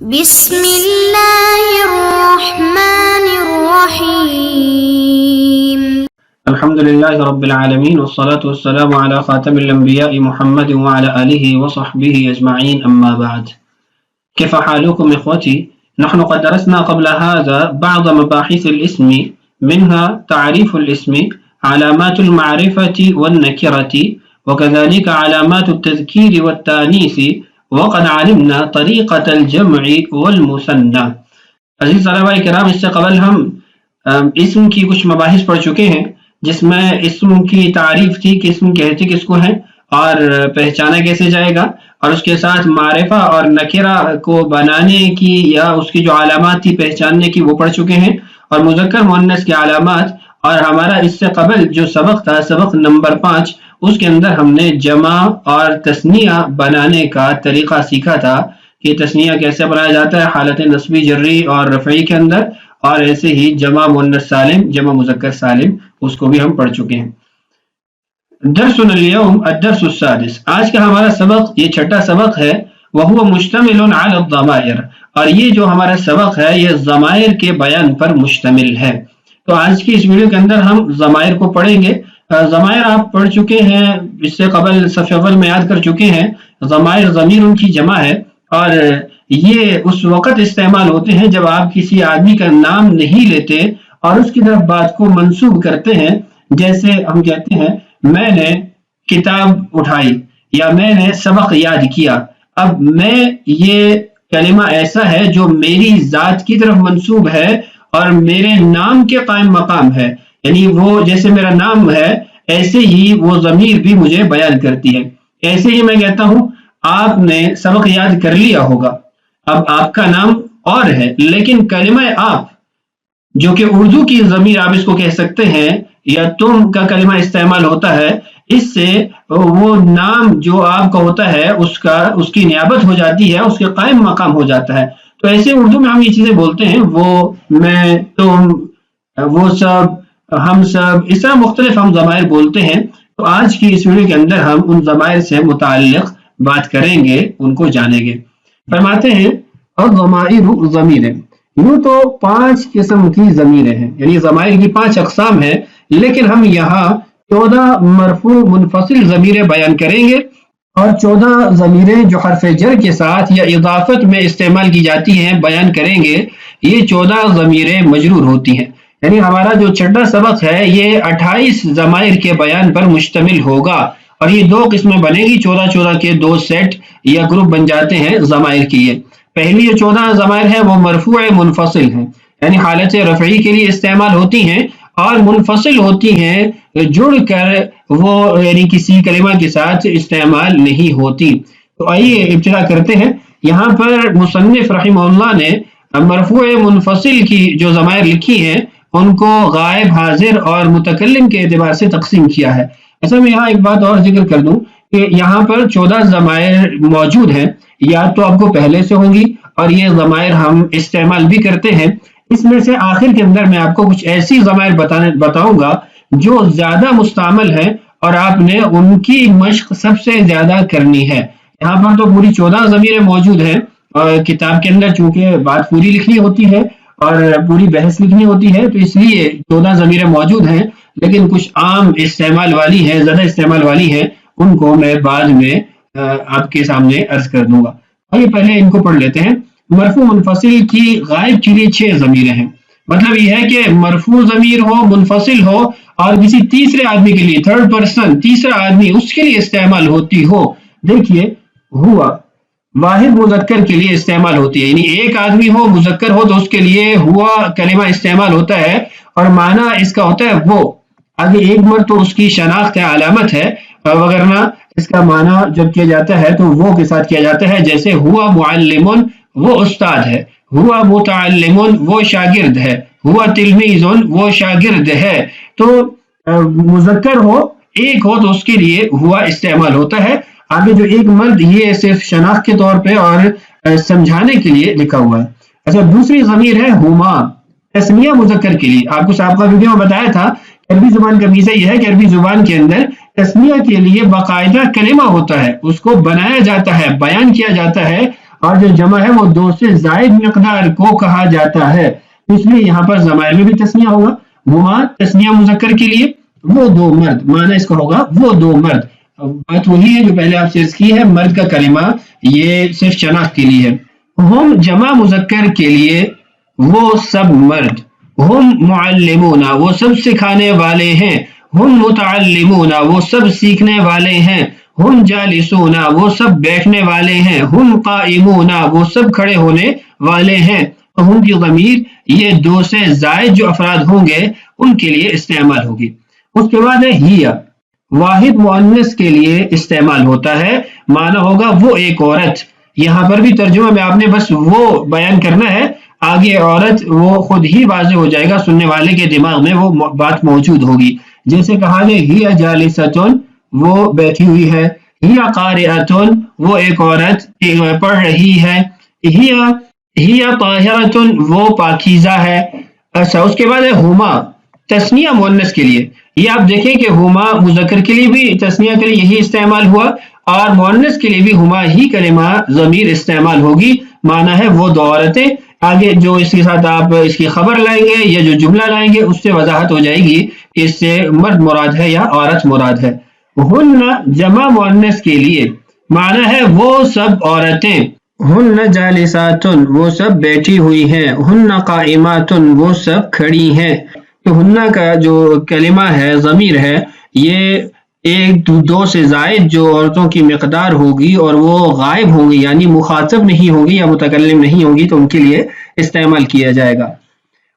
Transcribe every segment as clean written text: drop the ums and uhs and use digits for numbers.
بسم اللہ الرحمن الرحیم الحمدللہ رب العالمین والصلاة والسلام على خاتم الانبیاء محمد وعلى آلہ وصحبہ اجمعین اما بعد كيف حالكم اخوتي؟ نحن قد درسنا قبل هذا بعض مباحث الاسم منها تعريف الاسم، علامات المعرفة والنكرة، وكذلك علامات التذكير والتانيث، وقد علمنا طریقۃ الجمع والمثنى۔ عزیز طلباء کرام، اس سے قبل ہم اسم کی کچھ مباحث پڑھ چکے ہیں، جس میں اسم کی تعریف تھی کہ اسم کہتے کس کو ہیں اور پہچانا کیسے جائے گا، اور اس کے ساتھ معرفہ اور نکرہ کو بنانے کی یا اس کی جو علامات تھی پہچاننے کی وہ پڑھ چکے ہیں، اور مذکر مؤنث کی علامات، اور ہمارا اس سے قبل جو سبق تھا، سبق نمبر 5، اس کے اندر ہم نے جمع اور تثنیہ بنانے کا طریقہ سیکھا تھا کہ تثنیہ کیسے بنایا جاتا ہے حالت نصبی، جری اور رفعی کے اندر، اور ایسے ہی جمع مؤنث سالم، جمع مذکر سالم، اس کو بھی ہم پڑھ چکے ہیں۔ درسنا اليوم الدرس السادس، آج کا ہمارا سبق یہ چھٹا سبق ہے، وهو مشتمل على الضمائر، اور یہ جو ہمارا سبق ہے یہ ضمائر کے بیان پر مشتمل ہے۔ تو آج کی اس ویڈیو کے اندر ہم ضمائر کو پڑھیں گے۔ ضمائر آپ پڑھ چکے ہیں، اس سے قبل صف اول میں یاد کر چکے ہیں۔ ضمائر ضمیر ان کی جمع ہے، اور یہ اس وقت استعمال ہوتے ہیں جب آپ کسی آدمی کا نام نہیں لیتے اور اس کی طرف بات کو منسوب کرتے ہیں، جیسے ہم کہتے ہیں میں نے کتاب اٹھائی یا میں نے سبق یاد کیا۔ اب میں یہ کلمہ ایسا ہے جو میری ذات کی طرف منسوب ہے اور میرے نام کے قائم مقام ہے، یعنی وہ جیسے میرا نام ہے ایسے ہی وہ ضمیر بھی مجھے بیان کرتی ہے۔ ایسے ہی میں کہتا ہوں آپ نے سبق یاد کر لیا ہوگا، اب آپ کا نام اور ہے، لیکن کلمہ آپ جو کہ اردو کی ضمیر آپ اس کو کہہ سکتے ہیں، یا تم کا کلمہ استعمال ہوتا ہے، اس سے وہ نام جو آپ کا ہوتا ہے اس کی نیابت ہو جاتی ہے، اس کے قائم مقام ہو جاتا ہے۔ تو ایسے اردو میں ہم یہ چیزیں بولتے ہیں، وہ، میں، تم، وہ سب، ہم سب، اس طرح مختلف ہم ضمائر بولتے ہیں۔ تو آج کی اس ویڈیو کے اندر ہم ان ضمائر سے متعلق بات کریں گے، ان کو جانیں گے۔ فرماتے ہیں الضمائر ضمیر، یوں تو 5 قسم کی ضمیریں ہیں، یعنی ضمائر کی 5 اقسام ہیں، لیکن ہم یہاں 14 مرفوع منفصل ضمیریں بیان کریں گے، اور 14 ضمیریں جو حرف جر کے ساتھ یا اضافت میں استعمال کی جاتی ہیں بیان کریں گے۔ یہ 14 ضمیریں مجرور ہوتی ہیں، یعنی ہمارا جو چھٹا سبق ہے یہ 28 ضمائر کے بیان پر مشتمل ہوگا، اور یہ 2 قسمیں بنے گی، 14 کے 2 سیٹ یا گروپ بن جاتے ہیں ضمائر کے لیے۔ پہلی جو 14 ضمائر ہیں وہ مرفوع منفصل ہیں، یعنی حالت رفعی کے لیے استعمال ہوتی ہیں اور منفصل ہوتی ہیں، جڑ کر وہ یعنی کسی کلمہ کے ساتھ استعمال نہیں ہوتی۔ تو آئیے ابتدا کرتے ہیں۔ یہاں پر مصنف رحمہ اللہ نے مرفوع منفصل کی جو ضمائر لکھی ہیں ان کو غائب، حاضر اور متکلم کے اعتبار سے تقسیم کیا ہے۔ ایسا میں یہاں ایک بات اور ذکر کر دوں کہ یہاں پر 14 ضمائر موجود ہیں، یا تو آپ کو پہلے سے ہوں گی، اور یہ ضمائر ہم استعمال بھی کرتے ہیں۔ اس میں سے آخر کے اندر میں آپ کو کچھ ایسی ضمائر بتاؤں گا جو زیادہ مستعمل ہیں اور آپ نے ان کی مشق سب سے زیادہ کرنی ہے۔ یہاں پر تو پوری 14 ضمیریں موجود ہیں، اور کتاب کے اندر چونکہ بات پوری لکھنی ہوتی ہے اور پوری بحث لکھنی ہوتی ہے، تو اس لیے 14 ضمیریں موجود ہیں، لیکن کچھ عام استعمال والی ہیں، زیادہ استعمال والی ہیں، ان کو میں بعد میں آپ کے سامنے عرض کر دوں گا۔ آئیے پہلے ان کو پڑھ لیتے ہیں۔ مرفوع منفصل کی غائب کے لیے 6 ضمیریں ہیں، مطلب یہ ہے کہ مرفوع ضمیر ہو، منفصل ہو، اور کسی تیسرے آدمی کے لیے، تھرڈ پرسن، تیسرا آدمی، اس کے لیے استعمال ہوتی ہو۔ دیکھیے ہوا واحد مذکر کے لیے استعمال ہوتی ہے، یعنی ایک آدمی ہو، مذکر ہو، تو اس کے لیے ہوا کلمہ استعمال ہوتا ہے، اور معنی اس کا ہوتا ہے وہ، آگے ایک مرد تو اس کی شناخت ہے، علامت ہے، وغیرہ اس کا معنی جب کیا جاتا ہے تو وہ کے ساتھ کیا جاتا ہے، جیسے ہوا معلم، وہ استاد ہے، ہوا متعلم، وہ شاگرد ہے، ہوا تلمیذ، وہ شاگرد ہے۔ تو مذکر ہو، ایک ہو، تو اس کے لیے ہوا استعمال ہوتا ہے۔ آگے جو ایک مرد، یہ صرف شناخت کے طور پہ اور سمجھانے کے لیے لکھا ہوا ہے۔ اچھا، دوسری ضمیر ہے ہما، تسنیہ مذکر کے لیے۔ آپ کو سابقہ ویڈیو میں بتایا تھا عربی زبان کا میزہ یہ ہے کہ عربی زبان کے اندر تسنیہ کے لیے باقاعدہ کلمہ ہوتا ہے، اس کو بنایا جاتا ہے، بیان کیا جاتا ہے، اور جو جمع ہے وہ 2 سے زائد مقدار کو کہا جاتا ہے، اس لیے یہاں پر ضمائر میں بھی تثنیہ ہوگا. ہما تثنیہ مذکر کے لیے، وہ 2 مرد، معنی اس کا ہوگا وہ 2 مرد. بات وہی ہے جو پہلے آپ سے عرض کی ہے، مرد کا کلمہ یہ صرف شناخت کے لیے ہے. ہم جمع مذکر کے لیے وہ سب مرد، ہم معلمون وہ سب سکھانے والے ہیں، ہم متعلمون وہ سب سیکھنے والے ہیں، ہم جالسون وہ سب بیٹھنے والے ہیں، ہم قائمون وہ سب کھڑے ہونے والے ہیں. ہم کی ضمیر یہ 2 سے زائد جو افراد ہوں گے ان کے لیے استعمال ہوگی. اس کے بعد ہے ہیا، واحد مؤنث کے لیے استعمال ہوتا ہے، معنی ہوگا وہ ایک عورت. یہاں پر بھی ترجمہ میں آپ نے بس وہ بیان کرنا ہے، آگے عورت وہ خود ہی واضح ہو جائے گا، سننے والے کے دماغ میں وہ بات موجود ہوگی. جیسے کہا جائے ہیا جالستن وہ بیٹھی ہوئی ہے، ہیا قارئتن وہ ایک عورت پڑھ رہی ہے، ہیا طاہرتن وہ پاکیزہ ہے. اچھا اس کے بعد ہے ہما تثنیہ مؤنث کے لیے. یہ آپ دیکھیں کہ ہما مذکر کے لیے بھی تثنیہ کے لیے یہی استعمال ہوا اور مؤنث کے لیے بھی ہما ہی کلمہ ضمیر استعمال ہوگی، معنی ہے وہ 2 عورتیں. آگے جو اس کے ساتھ آپ اس کی خبر لائیں گے یا جو جملہ لائیں گے اس سے وضاحت ہو جائے گی اس سے مرد مراد ہے یا عورت مراد ہے. ہن جمع مؤنث کے لیے معنی ہے وہ سب عورتیں، ہن جالساتن وہ سب بیٹھی ہوئی ہیں، ہن قائماتن وہ سب کھڑی ہیں. تو ہنہ کا جو کلمہ ہے ضمیر ہے یہ 1-2 سے زائد جو عورتوں کی مقدار ہوگی اور وہ غائب ہوں گی یعنی مخاطب نہیں ہوگی یا متکلم نہیں ہوگی تو ان کے لیے استعمال کیا جائے گا.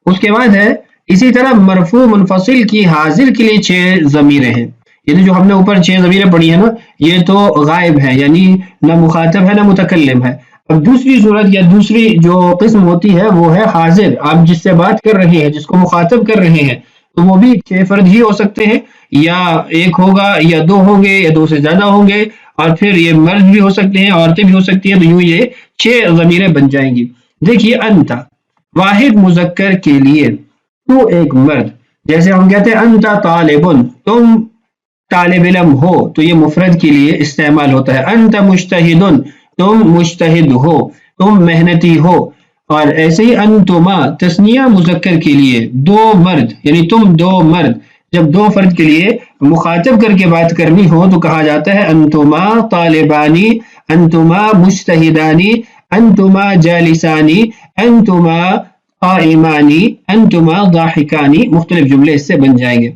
اس کے بعد ہے اسی طرح مرفوع منفصل کی حاضر کے لیے 6 ضمیریں ہیں. یہ جو ہم نے اوپر 6 ضمیریں پڑھی ہیں نا یہ تو غائب ہے یعنی نہ مخاطب ہے نہ متکلم ہے. اب دوسری صورت یا دوسری جو قسم ہوتی ہے وہ ہے حاضر، آپ جس سے بات کر رہے ہیں جس کو مخاطب کر رہے ہیں تو وہ بھی 6 فرد ہی ہو سکتے ہیں، یا 1 ہوگا یا 2 ہوں گے یا 2 سے زیادہ ہوں گے، اور پھر یہ مرد بھی ہو سکتے ہیں عورتیں بھی ہو سکتی ہیں، تو یوں یہ 6 ضمیریں بن جائیں گی. دیکھیے انت واحد مذکر کے لیے تو ایک مرد، جیسے ہم کہتے ہیں انت طالبن تم طالب علم ہو تو یہ مفرد کے لیے استعمال ہوتا ہے. انت مجتہدن تم مجتہد ہو، تم محنتی ہو. اور ایسے ہی انتما تثنیہ مذکر کے لیے 2 مرد یعنی تم 2 مرد، جب 2 فرد کے لیے مخاطب کر کے بات کرنی ہو تو کہا جاتا ہے انتما طالبانی، انتما مجتہدانی، انتما جالسانی، انتما قائمانی، انتما ضاحکانی. مختلف جملے اس سے بن جائیں گے.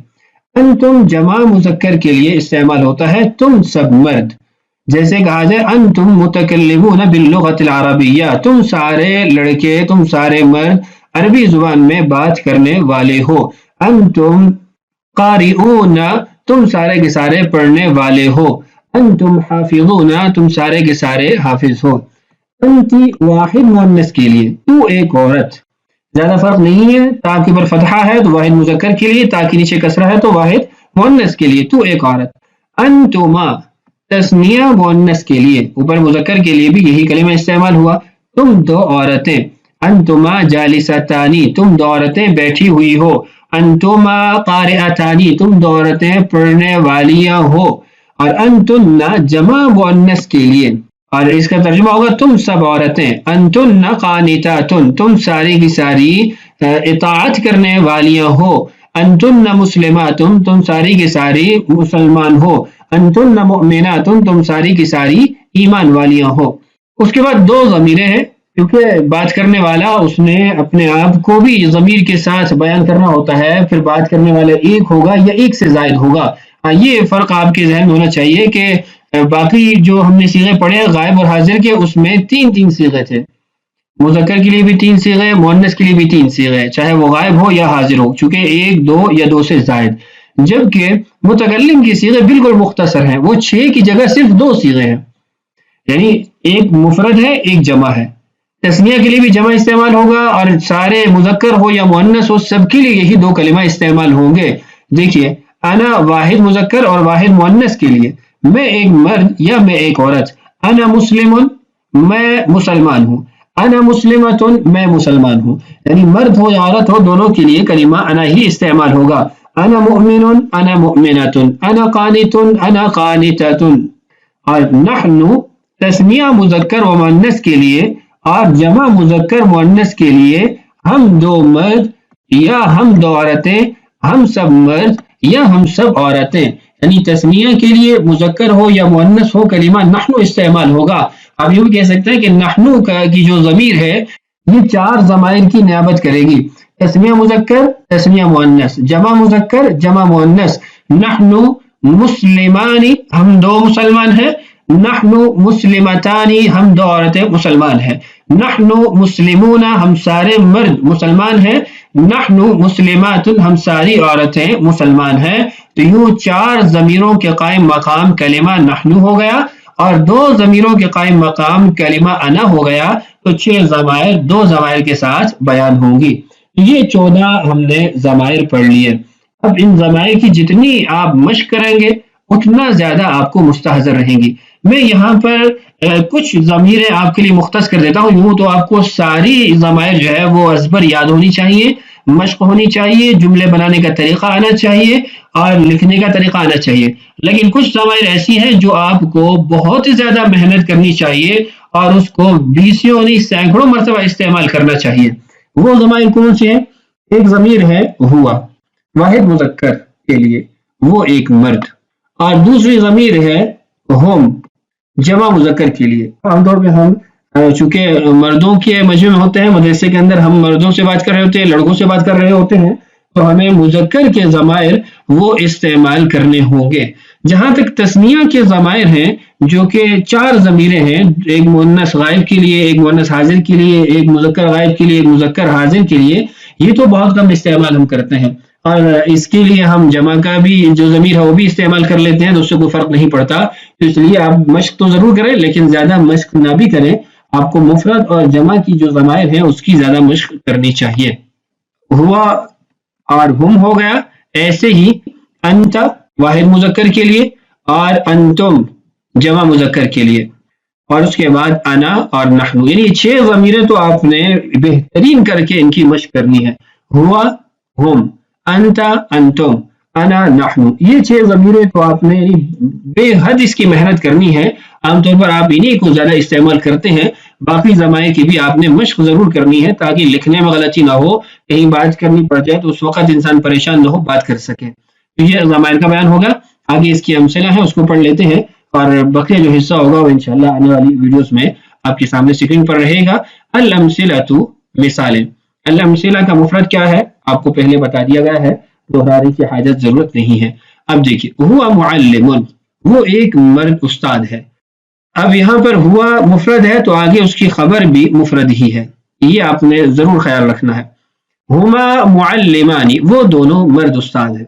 انتم جمع مذکر کے لیے استعمال ہوتا ہے تم سب مرد، جیسے کہا جائے انتم متکلمون باللغت العربیہ تم سارے لڑکے تم سارے مرد عربی زبان میں بات کرنے والے ہو. انتم قارئون تم سارے کے سارے پڑھنے والے ہو. انتم حافظون تم سارے کے سارے حافظ ہو. انتی واحد مؤنث کے لیے تو ایک عورت، زیادہ فرق نہیں ہے، تا کے اوپر فتحہ ہے تو واحد مذکر کے لیے، تا کے نیچے کسرہ ہے تو واحد مؤنث کے لیے تو ایک عورت. انتما تثنیہ مؤنث کے لیے، اوپر مذکر کے لیے بھی یہی کلمہ استعمال ہوا، تم 2 عورتیں. انتما جالستانی تم 2 عورتیں بیٹھی ہوئی ہو. انتما قارئتانی تم 2 عورتیں پڑھنے والیاں ہو. اور انتن جمع مؤنث کے لیے، اور اس کا ترجمہ ہوگا تم سب عورتیں. انتن قانتاتن تم ساری کی ساری اطاعت کرنے والیاں ہو. انتن مسلماتن تم ساری کی ساری مسلمان ہو. انتن مؤمناتن تم ساری کی ساری ایمان والیاں ہو. اس کے بعد 2 ضمیریں ہیں کیونکہ بات کرنے والا اس نے اپنے آپ کو بھی ضمیر کے ساتھ بیان کرنا ہوتا ہے، پھر بات کرنے والا ایک ہوگا یا ایک سے زائد ہوگا. یہ فرق آپ کے ذہن میں ہونا چاہیے کہ باقی جو ہم نے صیغے پڑھے غائب اور حاضر کے اس میں 3 صیغے تھے، مذکر کے لیے بھی 3 صیغے، مؤنث کے لیے بھی 3 صیغے، چاہے وہ غائب ہو یا حاضر ہو، چونکہ 1 2 یا 2 سے زائد. جبکہ متکلم کی صیغے بالکل مختصر ہیں، وہ 6 کی جگہ صرف 2 صیغے ہیں، یعنی ایک مفرد ہے ایک جمع ہے. تثنیہ کے لیے بھی جمع استعمال ہوگا اور سارے مذکر ہو یا مؤنث ہو سب کے لیے یہی 2 کلمہ استعمال ہوں گے. دیکھیے انا واحد مذکر اور واحد مؤنث کے لیے، میں ایک مرد یا میں ایک عورت. انا مسلم میں مسلمان ہوں. انا مسلمۃ میں مسلمان ہوں، یعنی مرد ہو یا عورت ہو دونوں کے لیے کلمہ انا ہی استعمال ہوگا. انا مؤمن انا مؤمنۃ انا قانت انا قانتۃ. اور نحن تسنیہ مذکر و مؤنث کے لیے اور جمع مذکر مؤنث کے لیے ہم دو مرد یا ہم دو عورتیں، ہم سب مرد یا ہم سب عورتیں، یعنی تسنیہ کے لیے مذکر ہو یا مؤنث ہو کلمہ نحنو استعمال ہوگا۔ آپ یہ بھی کہہ سکتے ہیں کہ نحنو کی جو ضمیر ہے یہ 4 ضمائر کی نیابت کرے گی، تسنیہ مذکر، تسنیہ مؤنث، جمع مذکر، جمع مؤنث۔ نحنو مسلمانی، ہم 2 مسلمان ہیں، نحنو مسلمتانی، ہم 2 عورتیں مسلمان ہیں، نحنو مسلمون، ہم سارے مرد مسلمان ہیں، نحنو مسلمات، ہم ساری عورتیں مسلمان ہیں۔ تو یوں 4 ضمیروں کے قائم مقام کلمہ نحنو ہو گیا اور 2 ضمیروں کے قائم مقام کلمہ انا ہو گیا، تو 6 ضمائر 2 ضمائر کے ساتھ بیان ہوں گی۔ یہ 14 ہم نے ضمائر پڑھ لیے۔ اب ان ضمائر کی جتنی آپ مشق کریں گے اتنا زیادہ آپ کو مستحضر رہیں گی۔ میں یہاں پر کچھ ضمیریں آپ کے لیے مختص کر دیتا ہوں، یوں تو آپ کو ساری ضمائر جو ہے وہ ازبر یاد ہونی چاہیے، مشق ہونی چاہیے، جملے بنانے کا طریقہ آنا چاہیے اور لکھنے کا طریقہ آنا چاہیے، لیکن کچھ ضمائر ایسی ہیں جو آپ کو بہت زیادہ محنت کرنی چاہیے اور اس کو 20 نہیں سینکڑوں مرتبہ استعمال کرنا چاہیے۔ وہ ضمائر کون سے ہیں؟ ایک ضمیر ہے ہوا واحد مذکر کے لیے، وہ ایک مرد، اور دوسری ضمیر ہے ہم جمع مذکر کے لیے۔ عام طور پہ ہم چونکہ مردوں کے مجمع میں ہوتے ہیں، مدرسے کے اندر ہم مردوں سے بات کر رہے ہوتے ہیں، لڑکوں سے بات کر رہے ہوتے ہیں، تو ہمیں مذکر کے ضمائر وہ استعمال کرنے ہوں گے۔ جہاں تک تثنیہ کے ضمائر ہیں جو کہ 4 ضمیریں ہیں، ایک مؤنث غائب کے لیے، ایک مؤنث حاضر کے لیے، ایک مذکر غائب کے لیے، ایک مذکر حاضر کے لیے، یہ تو بہت کم استعمال ہم کرتے ہیں، اور اس کے لیے ہم جمع کا بھی جو ضمیر ہے وہ بھی استعمال کر لیتے ہیں، تو اس سے کوئی فرق نہیں پڑتا۔ تو اس لیے آپ مشق تو ضرور کریں لیکن زیادہ مشق نہ بھی کریں، آپ کو مفرد اور جمع کی جو ضمائر ہیں اس کی زیادہ مشق کرنی چاہیے۔ ہوا اور ہم ہو گیا، ایسے ہی انت واحد مذکر کے لیے اور انتم جمع مذکر کے لیے، اور اس کے بعد انا اور نحنو، یعنی 6 ضمیریں تو آپ نے بہترین کر کے ان کی مشق کرنی ہے۔ ہوا ہم، انت انتم، انا نحنو، یہ 6 ضمیریں تو آپ نے بے حد اس کی محنت کرنی ہے۔ عام طور پر آپ انہی کو زیادہ استعمال کرتے ہیں، باقی ضمائر کی بھی آپ نے مشق ضرور کرنی ہے تاکہ لکھنے میں غلطی نہ ہو، کہیں بات کرنی پڑ جائے تو اس وقت انسان پریشان نہ ہو، بات کر سکے۔ تو یہ ضمائر کا بیان ہوگا، آگے اس کی امثلہ ہیں اس کو پڑھ لیتے ہیں، اور بقیہ جو حصہ ہوگا وہ انشاءاللہ آنے والی ویڈیوز میں آپ کے سامنے اسکرین پر رہے گا۔ الامثلۃ مثالیں۔ الامثلہ کا مفرد کیا ہے آپ کو پہلے بتا دیا گیا ہے، دہرانے کی حاجت ضرورت نہیں ہے۔ اب دیکھیے، ہوا معلم، وہ ایک مرد استاد ہے۔ اب یہاں پر ہوا مفرد ہے تو آگے اس کی خبر بھی مفرد ہی ہے، یہ آپ نے ضرور خیال رکھنا ہے۔ ہما معلمانی، وہ دونوں مرد استاد ہیں۔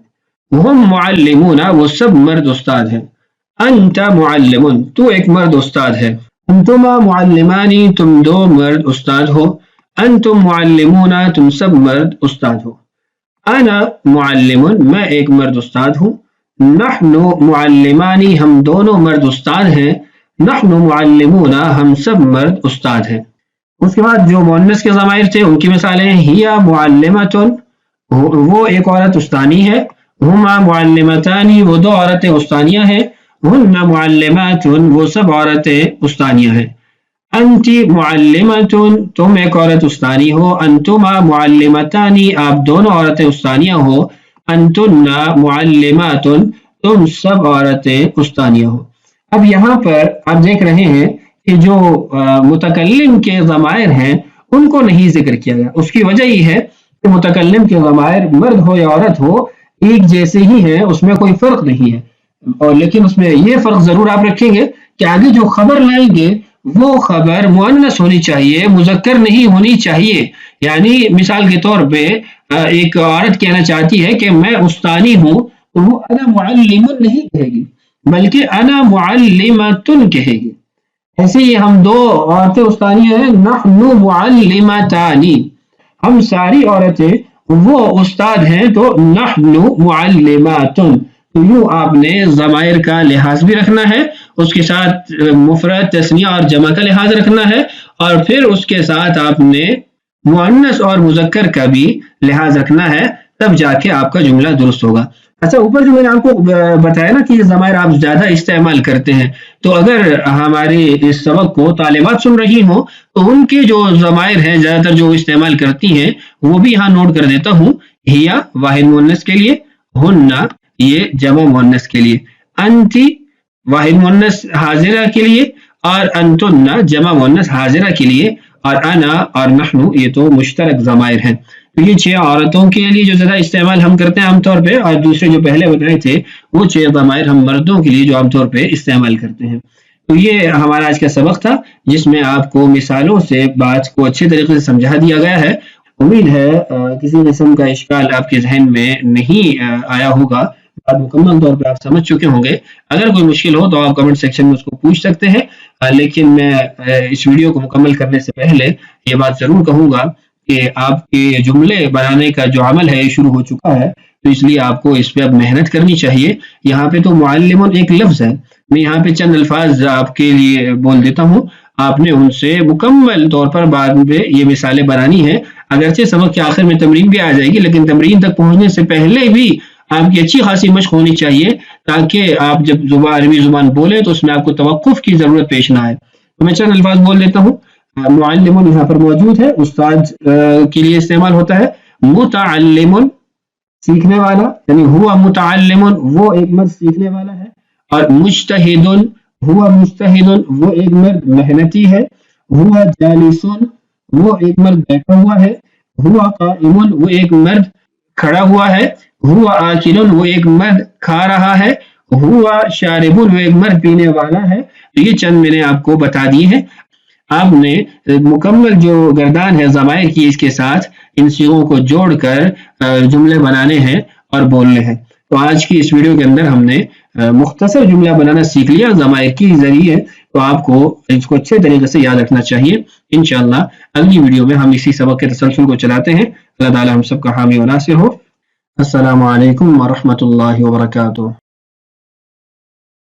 ہم معلمون، وہ سب مرد استاد ہیں۔ انت معلم، تو ایک مرد استاد ہے۔ انتما معلمانی، تم 2 مرد استاد ہو۔ انتم معلمون، تم سب مرد استاد ہو۔ انا معلم، میں ایک مرد استاد ہوں۔ نحن معلمانی، ہم دونوں مرد استاد ہیں۔ نحن معلمون، ہم سب مرد استاد ہیں۔ اس کے بعد جو مؤنث کے ضمائر تھے ان کی مثالیں، ہیا معلمۃ، وہ ایک عورت استانی ہے۔ ہما معلمتانی، وہ 2 عورتیں استانیہ ہیں۔ ہن معلمات، وہ سب عورتیں استانیہ ہیں۔ انتی معلمۃ، تم ایک عورت استانی ہو۔ انتما معلمتانی، آپ دونوں عورتیں استانیہ ہو۔ انتن معلمات، تم سب عورتیں استانیہ ہو۔ اب یہاں پر آپ دیکھ رہے ہیں کہ جو متکلم کے ضمائر ہیں ان کو نہیں ذکر کیا گیا، اس کی وجہ یہ ہے کہ متکلم کے ضمائر مرد ہو یا عورت ہو ایک جیسے ہی ہیں، اس میں کوئی فرق نہیں ہے، اور لیکن اس میں یہ فرق ضرور آپ رکھیں گے کہ آگے جو خبر لائیں گے وہ خبر مؤنث ہونی چاہیے، مذکر نہیں ہونی چاہیے۔ یعنی مثال کے طور پہ ایک عورت کہنا چاہتی ہے کہ میں استانی ہوں، تو وہ انا معلم نہیں کہے گی بلکہ انا معلمۃ کہے گی۔ ایسے ہی ہم 2 عورتیں استانیہ ہیں، نحن معلمتانی، ہم ساری عورتیں وہ استاد ہیں تو نحن معلمات۔ تو یوں آپ نے ضمائر کا لحاظ بھی رکھنا ہے، اس کے ساتھ مفرد تثنیہ اور جمع کا لحاظ رکھنا ہے، اور پھر اس کے ساتھ آپ نے مؤنث اور مذکر کا بھی لحاظ رکھنا ہے، تب جا کے آپ کا جملہ درست ہوگا۔ اچھا اوپر جو میں نے آپ کو بتایا نا کہ یہ ضمائر آپ زیادہ استعمال کرتے ہیں، تو اگر ہمارے اس سبق کو طالبات سن رہی ہوں تو ان کے جو ضمائر ہیں زیادہ تر جو استعمال کرتی ہیں وہ بھی یہاں نوٹ کر دیتا ہوں. ہیا واحد مؤنث کے لیے، ہننا یہ جمع مؤنث کے لیے، انتی واحد مؤنث حاضرہ کے لیے، اور انتن جمع مؤنث حاضرہ کے لیے، اور انا اور نحن یہ تو مشترک ضمائر ہیں. تو یہ 6 عورتوں کے لیے جو زیادہ استعمال ہم کرتے ہیں عام طور پہ، اور دوسرے جو پہلے بتائے تھے وہ 6 ضمائر ہم مردوں کے لیے جو عام طور پہ استعمال کرتے ہیں. تو یہ ہمارا آج کا سبق تھا جس میں آپ کو مثالوں سے بات کو اچھے طریقے سے سمجھا دیا گیا ہے. امید ہے کسی قسم کا اشکال آپ کے ذہن میں نہیں آیا ہوگا، بات مکمل طور پہ آپ سمجھ چکے ہوں گے. اگر کوئی مشکل ہو تو آپ کمنٹ سیکشن میں اس کو پوچھ سکتے ہیں، لیکن میں اس ویڈیو کو مکمل کرنے سے پہلے یہ بات ضرور کہوں گا کہ آپ کے جملے بنانے کا جو عمل ہے یہ شروع ہو چکا ہے، تو اس لیے آپ کو اس پہ اب محنت کرنی چاہیے. یہاں پہ تو معلم ایک لفظ ہے، میں یہاں پہ چند الفاظ آپ کے لیے بول دیتا ہوں، آپ نے ان سے مکمل طور پر بعد میں یہ مثالیں بنانی ہیں. اگرچہ سبق کے آخر میں تمرین بھی آ جائے گی، لیکن تمرین تک پہنچنے سے پہلے بھی آپ کی اچھی خاصی مشق ہونی چاہیے تاکہ آپ جب عربی زبان بولیں تو اس میں آپ کو توقف کی ضرورت پیش نہ آئے. تو میں چند الفاظ بول دیتا ہوں. معلم یہاں پر موجود ہے، استاد کے لیے استعمال ہوتا ہے. متعلم سیکھنے والا، یعنی ہوا متعلم وہ ایک مرد سیکھنے والا ہے. اور مجتہد ہوا مجتہد وہ ایک مرد محنتی ہے. ہوا جالس وہ ایک مرد بیٹھا ہوا ہے. ہوا قائم وہ ایک مرد کھڑا ہوا ہے. ہوا آکل وہ ایک مرد کھا رہا ہے. ہوا شارب وہ ایک مرد پینے والا ہے. یہ چند میں نے آپ کو بتا دی ہیں. آپ نے مکمل جو گردان ہے ضمائر کی اس کے ساتھ ان صیغوں کو جوڑ کر جملے بنانے ہیں اور بولنے ہیں. تو آج کی اس ویڈیو کے اندر ہم نے مختصر جملہ بنانا سیکھ لیا ضمائر کی ذریعے. تو آپ کو اس کو اچھے طریقے سے یاد رکھنا چاہیے. انشاءاللہ اگلی ویڈیو میں ہم اسی سبق کے تسلسل کو چلاتے ہیں. اللہ تعالی ہم سب کا حامی و ناصر ہو. السلام علیکم ورحمۃ اللہ وبرکاتہ.